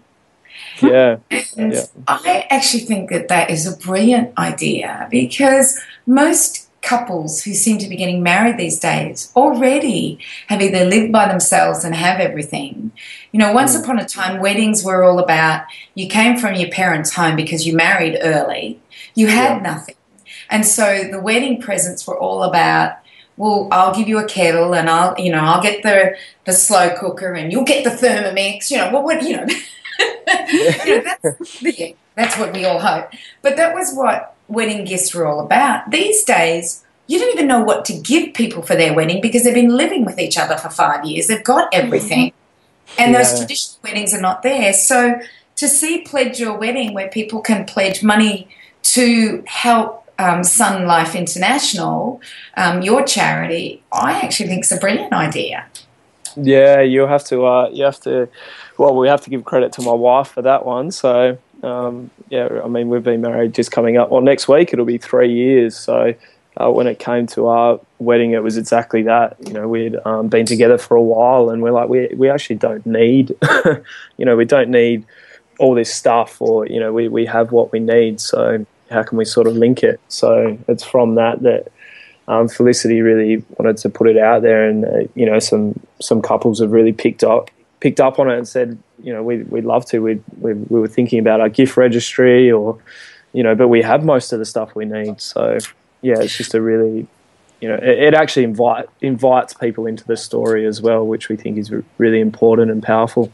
Yeah. And I actually think that is a brilliant idea, because most couples who seem to be getting married these days already have either lived by themselves and have everything. Once upon a time, weddings were all about you came from your parents' home because you married early. You had nothing. And so the wedding presents were all about, well, I'll give you a kettle and I'll get the slow cooker and you'll get the Thermomix, that's what we all hope. But that was what wedding gifts were all about. These days, you don't even know what to give people for their wedding because they've been living with each other for 5 years. They've got everything. And those traditional weddings are not there. So to see Pledge Your Wedding, where people can pledge money to help Sun Life International, your charity, I actually think it's a brilliant idea. Yeah, we have to give credit to my wife for that one. So, we've been married just coming up. Well, next week it'll be 3 years. So when it came to our wedding, it was exactly that. We'd been together for a while, and we're like, we actually don't need, we don't need all this stuff, or we have what we need. So how can we sort of link it? So it's from that Felicity really wanted to put it out there, and some couples have really picked up on it and said, we'd love to. We were thinking about our gift registry, or but we have most of the stuff we need. So yeah, it's just a really, it actually invites people into the story as well, which we think is really important and powerful.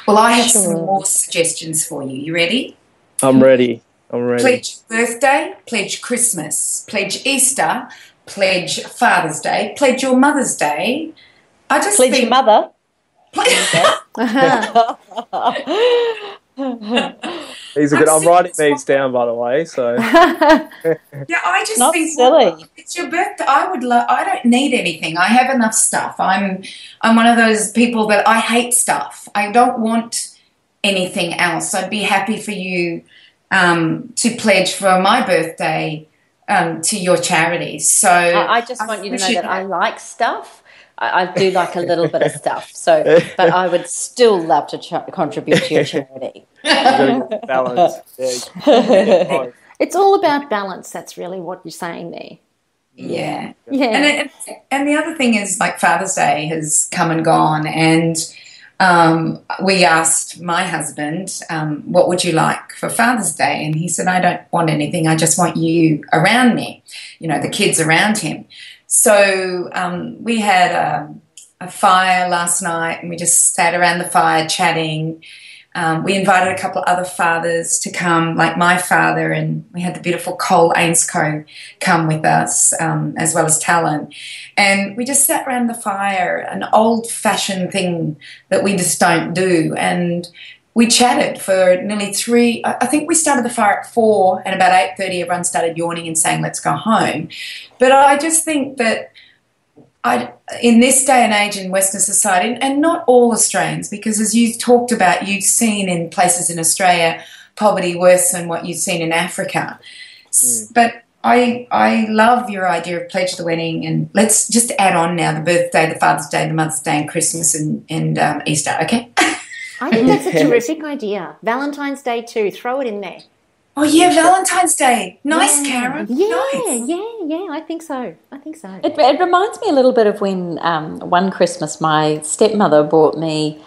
Well, I have some more suggestions for you. You ready? I'm ready. Pledge birthday, pledge Christmas, pledge Easter, pledge Father's Day, pledge your Mother's Day. Pledge your mother. These are good. I'm writing these down, by the way. So yeah, I just not think silly. It's your birthday. I don't need anything. I have enough stuff. I'm one of those people that I hate stuff. I don't want anything else. I'd be happy for you to pledge for my birthday to your charity. So I just want you to know that I like stuff. I do like a little bit of stuff. So, but I would still love to contribute to your charity. Balance. It's all about balance. That's really what you're saying there. Yeah. And the other thing is, like, Father's Day has come and gone, and we asked my husband, what would you like for Father's Day? And he said, I don't want anything. I just want you around me, the kids around him. So we had a fire last night, and we just sat around the fire chatting. We invited a couple of other fathers to come, like my father, and we had the beautiful Cole Ainscoe come with us, as well as Talon. And we just sat around the fire, an old-fashioned thing that we just don't do. And we chatted for nearly 3. I think we started the fire at 4, and about 8:30 everyone started yawning and saying, let's go home. But I just think that in this day and age in Western society, and not all Australians, because as you talked about, you've seen in places in Australia poverty worse than what you've seen in Africa. But I love your idea of Pledge the Wedding, and let's just add on now the birthday, the Father's Day, the Mother's Day, and Christmas and Easter, okay? I think that's a terrific idea. Valentine's Day too. Throw it in there. Oh, yeah, Valentine's Day. Nice, Karen. Yeah, nice. yeah, I think so. It reminds me a little bit of when one Christmas my stepmother brought me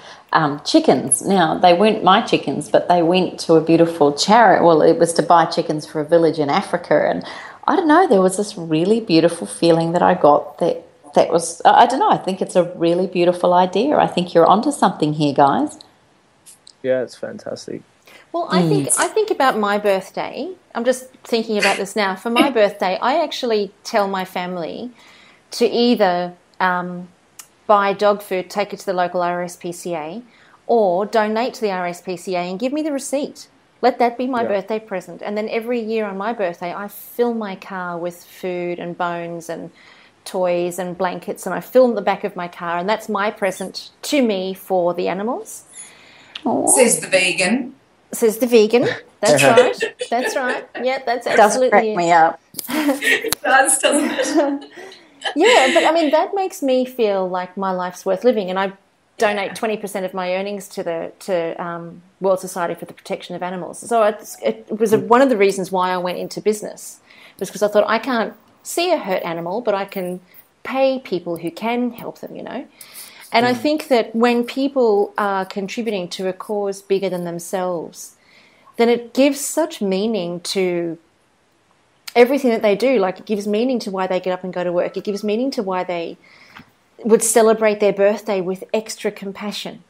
chickens. Now, they weren't my chickens, but they went to a beautiful charity. Well, it was to buy chickens for a village in Africa. And I don't know, there was this really beautiful feeling that I got that was, I don't know, I think it's a really beautiful idea. I think you're onto something here, guys. Yeah, it's fantastic. Well, I think about my birthday. I'm just thinking about this now. For my birthday, I actually tell my family to either buy dog food, take it to the local RSPCA, or donate to the RSPCA and give me the receipt. Let that be my birthday present. And then every year on my birthday, I fill my car with food and bones and toys and blankets, and I fill the back of my car, and that's my present to me for the animals. Aww. Says the vegan. Says the vegan. That's right. That's right. Yeah, that's absolutely. Does crack me up. It does, doesn't it? Yeah, but I mean that makes me feel like my life's worth living, and I donate 20% of my earnings to World Society for the Protection of Animals. So it was one of the reasons why I went into business, was because I thought I can't see a hurt animal, but I can pay people who can help them, you know. And I think that when people are contributing to a cause bigger than themselves, then it gives such meaning to everything that they do. Like, it gives meaning to why they get up and go to work. It gives meaning to why they would celebrate their birthday with extra compassion,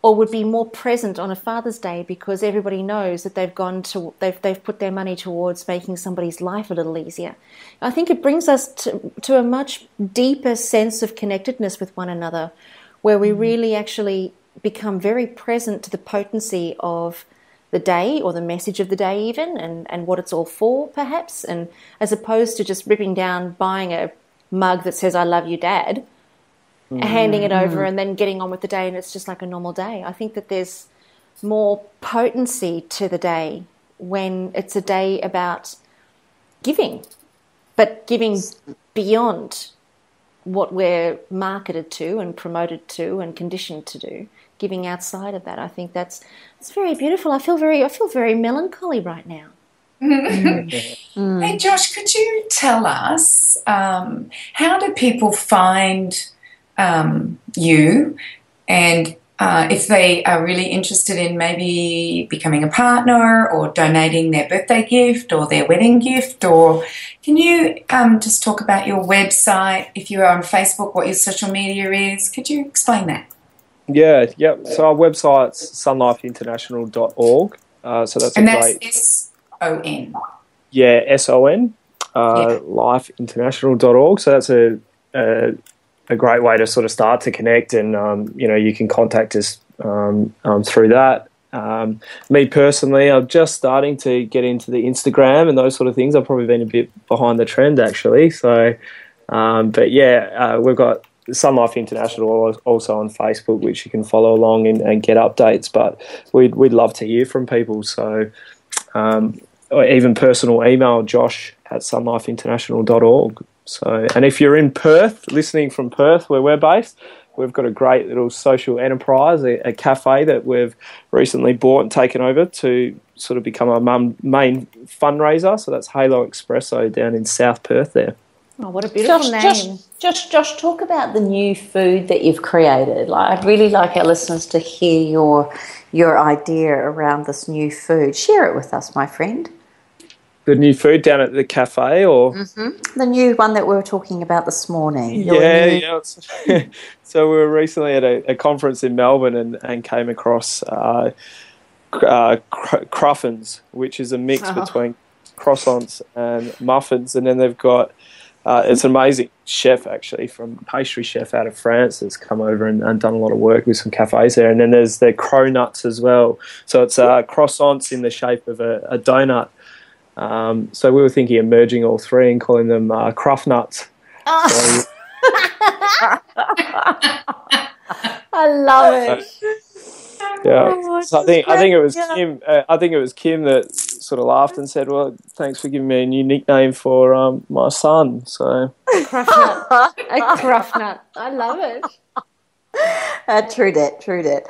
or would be more present on a Father's Day because everybody knows that they've put their money towards making somebody's life a little easier. I think it brings us to a much deeper sense of connectedness with one another, where we really actually become very present to the potency of the day, or the message of the day even, and what it's all for, perhaps, and as opposed to just ripping down, buying a mug that says, "I love you, Dad," handing it over and then getting on with the day, and it's just like a normal day. I think that there's more potency to the day when it's a day about giving, but giving beyond what we're marketed to and promoted to and conditioned to do, giving outside of that. I think it's very beautiful. I feel very melancholy right now. Hey, Josh, could you tell us how do people find you, and if they are really interested in maybe becoming a partner or donating their birthday gift or their wedding gift, or can you just talk about your website, if you're on Facebook, what your social media is? Could you explain that? Yeah. So our website's sunlifeinternational.org. So that's that's SON. Yeah, SON, lifeinternational.org. So that's a great way to sort of start to connect, and you can contact us through that. Me personally, I'm just starting to get into the Instagram and those sort of things. I've probably been a bit behind the trend, actually. So, we've got Sun Life International also on Facebook, which you can follow along and get updates. But we'd love to hear from people. So, or even personal email, josh@sunlifeinternational.org. So, and if you're in Perth, listening from Perth, where we're based, we've got a great little social enterprise, a cafe that we've recently bought and taken over to sort of become our main fundraiser. So that's Halo Espresso down in South Perth there. Oh, what a beautiful name. Josh, talk about the new food that you've created. I'd really like our listeners to hear your idea around this new food. Share it with us, my friend. The new food down at the cafe, or the new one that we were talking about this morning. Yeah. So we were recently at a conference in Melbourne and came across cruffins, which is a mix between croissants and muffins, and then they've got it's an amazing chef, actually, from pastry chef out of France, that's come over and done a lot of work with some cafes there. And then there's the cronuts as well. So it's croissants in the shape of a donut. So we were thinking of merging all three and calling them Cruff Nuts. Oh. So, I love it. Yeah, so I think it was Kim. I think it was Kim that sort of laughed and said, "Well, thanks for giving me a new nickname for my son." So a Cruff Nut, a Cruff Nut. I love it. True that.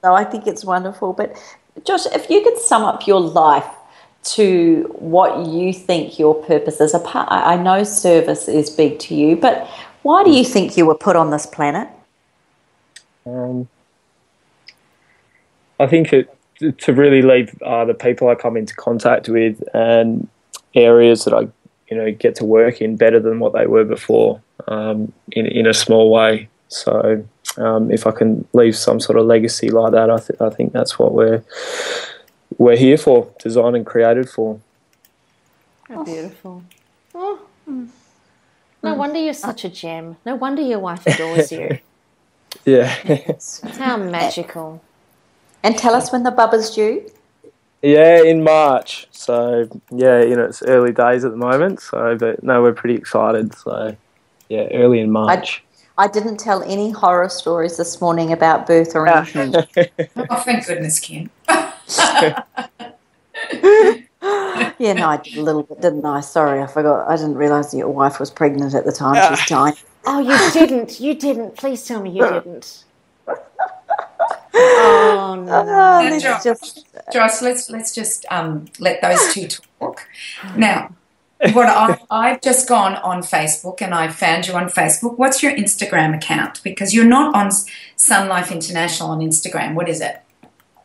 No, I think it's wonderful. But Josh, if you could sum up your life to what you think your purpose is, I know service is big to you, but why do you think you were put on this planet? I think to really leave the people I come into contact with and areas that I get to work in better than what they were before, in a small way. So if I can leave some sort of legacy like that, I think that's what we're here for, designed and created for. Oh, beautiful. Oh. No wonder you're such a gem. No wonder your wife adores you. Yeah. How magical. And tell us when the bubba's due. Yeah, in March. So, yeah, it's early days at the moment. So, but no, we're pretty excited. So, yeah, early in March. I didn't tell any horror stories this morning about birth or anything. Oh, thank goodness, Kim. Yeah, no, I did a little bit, didn't I? Sorry, I forgot. I didn't realise that your wife was pregnant at the time. She's dying. Oh, you didn't. You didn't. Please tell me you didn't. Oh, no. Josh, let's just let those two talk. Now, I've just gone on Facebook and I found you on Facebook. What's your Instagram account? Because you're not on Sun Life International on Instagram. What is it?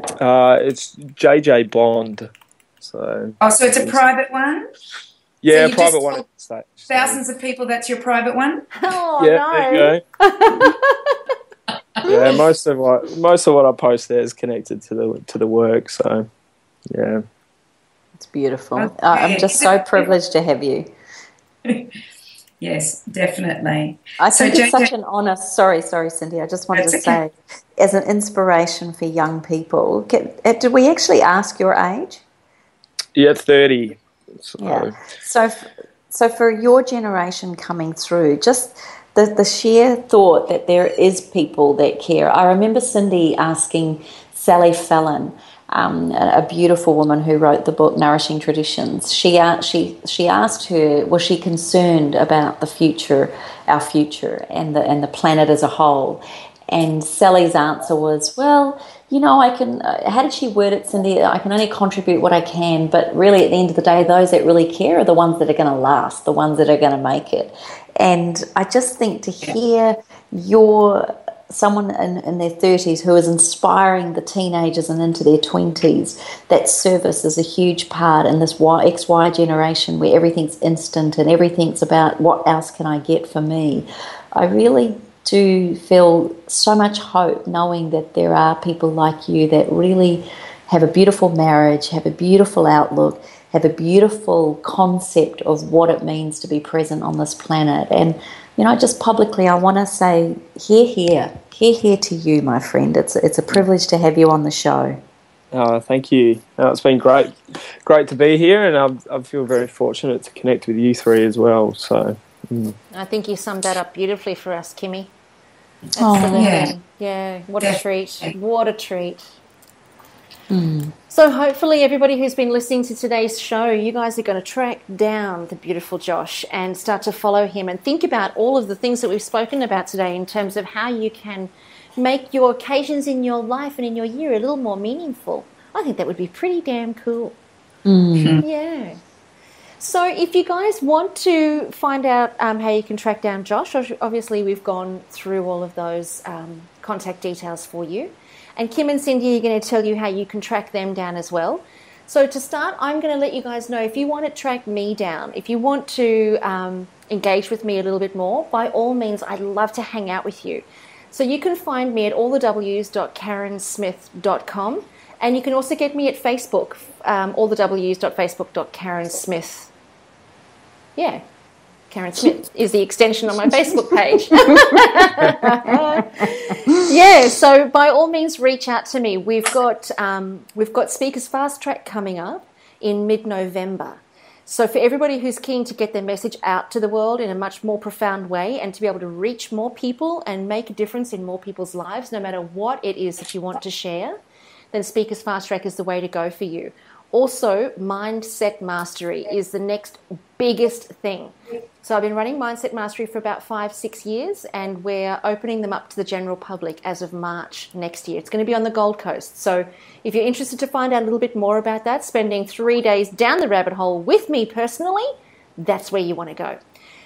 It's JJ Bond. So it's a private one? Yeah, so private one. Thousands of people, that's your private one? Oh, yeah, no. There you go. Yeah, most of what I post there is connected to the work. So, yeah, it's beautiful. Okay. I'm just so privileged to have you. Yes, definitely. I think it's such an honour. Sorry, Cindy. I just wanted to say, as an inspiration for young people. Did we actually ask your age? Yeah, 30. So. Yeah. So for your generation coming through, just the sheer thought that there is people that care. I remember Cindy asking Sally Fallon, a beautiful woman who wrote the book Nourishing Traditions. She asked her, was she concerned about the future, our future, and the planet as a whole? And Sally's answer was, well, I can, how did she word it, Cindy? I can only contribute what I can, but really at the end of the day, those that really care are the ones that are going to last, the ones that are going to make it. And I just think to hear someone in their 30s who is inspiring the teenagers and into their 20s, that service is a huge part in this XY generation where everything's instant and everything's about what else can I get for me. I really do feel so much hope knowing that there are people like you that really have a beautiful marriage, have a beautiful outlook, have a beautiful concept of what it means to be present on this planet. And, just publicly I want to say, hear to you, my friend. It's a privilege to have you on the show. Oh, thank you. It's been great to be here, and I feel very fortunate to connect with you three as well. So I think you summed that up beautifully for us, Kimmy. Oh, yeah. What a treat. What a treat. So hopefully everybody who's been listening to today's show, you guys are going to track down the beautiful Josh and start to follow him and think about all of the things that we've spoken about today in terms of how you can make your occasions in your life and in your year a little more meaningful. I think that would be pretty damn cool. Yeah. So if you guys want to find out how you can track down Josh, obviously we've gone through all of those contact details for you. And Kim and Cindy are going to tell you how you can track them down as well. So to start, I'm going to let you guys know if you want to track me down, if you want to engage with me a little bit more, by all means, I'd love to hang out with you. So you can find me at allthews.karensmith.com. And you can also get me at Facebook, allthews.facebook.karensmith. Yeah, Karen Smith is the extension on my Facebook page. Yeah, so by all means, reach out to me. We've got Speakers Fast Track coming up in mid-November. So for everybody who's keen to get their message out to the world in a much more profound way and to be able to reach more people and make a difference in more people's lives, no matter what it is that you want to share, then Speakers Fast Track is the way to go for you. Also, Mindset Mastery is the next biggest thing. So I've been running Mindset Mastery for about 5-6 years, and we're opening them up to the general public as of March next year. It's going to be on the Gold Coast. So if you're interested to find out a little bit more about that, spending 3 days down the rabbit hole with me personally, that's where you want to go.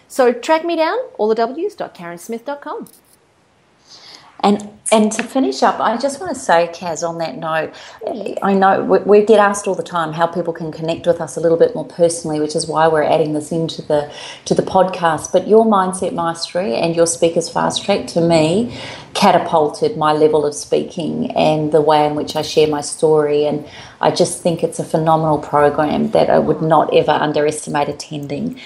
So track me down, allthews.karensmith.com. And And to finish up, I just want to say, Kaz, on that note, I know we get asked all the time how people can connect with us a little bit more personally, which is why we're adding this into the podcast. But your Mindset Mastery and your Speakers Fast Track, to me, catapulted my level of speaking and the way in which I share my story. And I just think it's a phenomenal program that I would not ever underestimate attending.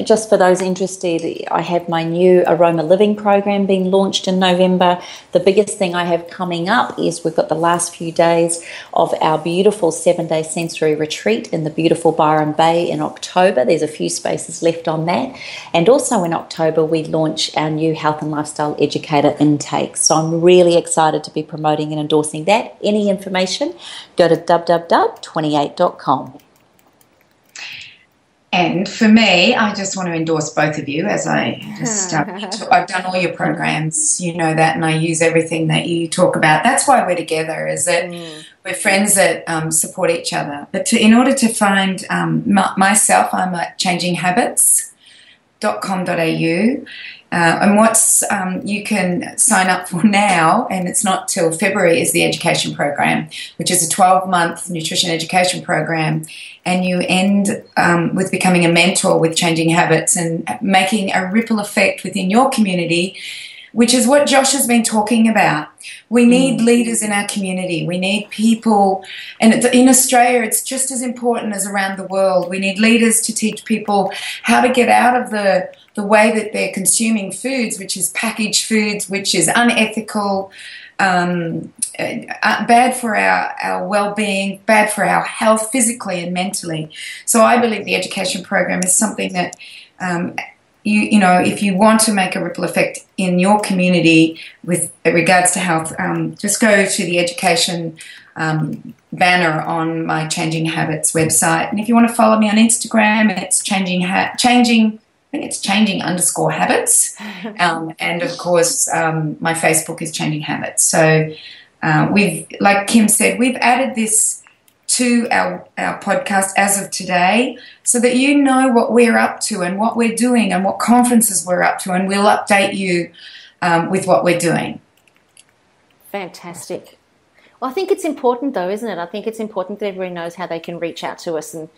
Just for those interested, I have my new Aroma Living program being launched in November. The biggest thing I have coming up is we've got the last few days of our beautiful 7-day sensory retreat in the beautiful Byron Bay in October. There's a few spaces left on that. And also in October, we launch our new Health and Lifestyle Educator intake. So I'm really excited to be promoting and endorsing that. Any information, go to www.28.com. And for me, I just want to endorse both of you as I just, I've done all your programs, you know that, and I use everything that you talk about. That's why we're together, is that we're friends that support each other. But in order to find myself, I'm at changinghabits.com.au. And what's you can sign up for now, and it's not till February, is the education program, which is a 12-month nutrition education program. And you end with becoming a mentor with Changing Habits and making a ripple effect within your community, which is what Josh has been talking about. We need leaders in our community. We need people, and in Australia, it's just as important as around the world. We need leaders to teach people how to get out of the way that they're consuming foods, which is packaged foods, which is unethical, bad for our well-being, bad for our health physically and mentally. So I believe the education program is something that you know, if you want to make a ripple effect in your community with regards to health, just go to the education banner on my Changing Habits website. And if you want to follow me on Instagram, it's changing _habits. And of course, my Facebook is Changing Habits. So we've, like Kim said, we've added this to our podcast as of today so that you know what we're up to and what we're doing and what conferences we're up to, and we'll update you with what we're doing. Fantastic. Well, I think it's important though, isn't it? I think it's important that everyone knows how they can reach out to us and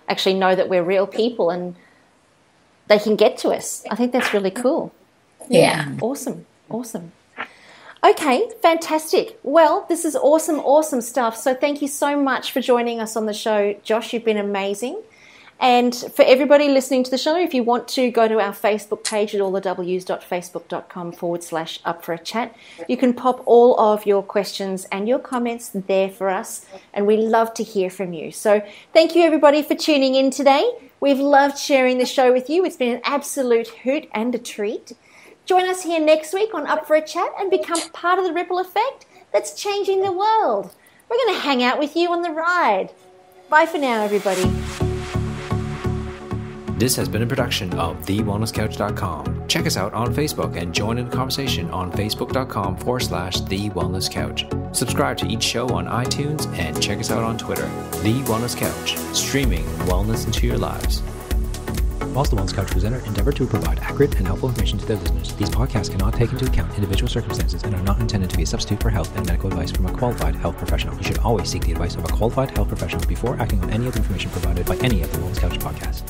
actually know that we're real people and they can get to us. I think that's really cool. Yeah. Awesome. Okay, fantastic. Well, this is awesome stuff. So thank you so much for joining us on the show, Josh. You've been amazing. And for everybody listening to the show, if you want to go to our Facebook page at allthews.facebook.com/up-for-a-chat, you can pop all of your questions and your comments there for us, and we love to hear from you. So thank you, everybody, for tuning in today. We've loved sharing the show with you. It's been an absolute hoot and a treat. Join us here next week on Up for a Chat and become part of the ripple effect that's changing the world. We're going to hang out with you on the ride. Bye for now, everybody. This has been a production of TheWellnessCouch.com. Check us out on Facebook and join in the conversation on Facebook.com/TheWellnessCouch. Subscribe to each show on iTunes and check us out on Twitter. The Wellness Couch, streaming wellness into your lives. Whilst the Wellness Couch presenter endeavor to provide accurate and helpful information to their listeners, these podcasts cannot take into account individual circumstances and are not intended to be a substitute for health and medical advice from a qualified health professional. You should always seek the advice of a qualified health professional before acting on any of the information provided by any of the Wellness Couch podcasts.